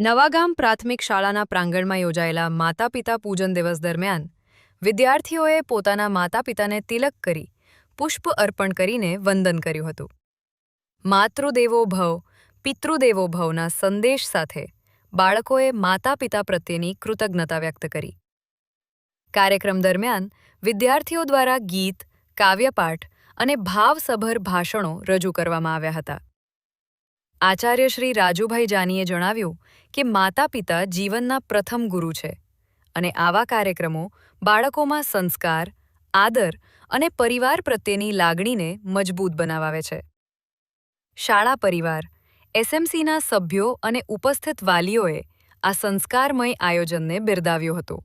નવાગામ પ્રાથમિક શાળાના પ્રાંગણમાં યોજાયેલા માતા-પિતા પૂજન દિવસ દરમિયાન વિદ્યાર્થીઓએ પોતાના માતા-પિતાને તિલક કરી પુષ્પ અર્પણ કરીને વંદન કર્યું હતું. માતૃદેવો ભવ, પિતૃદેવો ભવના સંદેશ સાથે બાળકોએ માતા-પિતા પ્રત્યેની કૃતજ્ઞતા વ્યક્ત કરી. કાર્યક્રમ દરમિયાન વિદ્યાર્થીઓ દ્વારા ગીત, કાવ્યપાઠ અને ભાવસભર ભાષણો રજૂ કરવામાં આવ્યા હતા. આચાર્ય શ્રી રાજુભાઈ જાનીએ જણાવ્યું કે માતા-પિતા જીવનના પ્રથમ ગુરુ છે અને આવા કાર્યક્રમો બાળકોમાં સંસ્કાર, આદર અને પરિવાર પ્રત્યેની લાગણીને મજબૂત બનાવે છે. શાળા પરિવાર, એસએમસીના સભ્યો અને ઉપસ્થિત વાલીઓએ આ સંસ્કારમય આયોજનને બિરદાવ્યું હતું.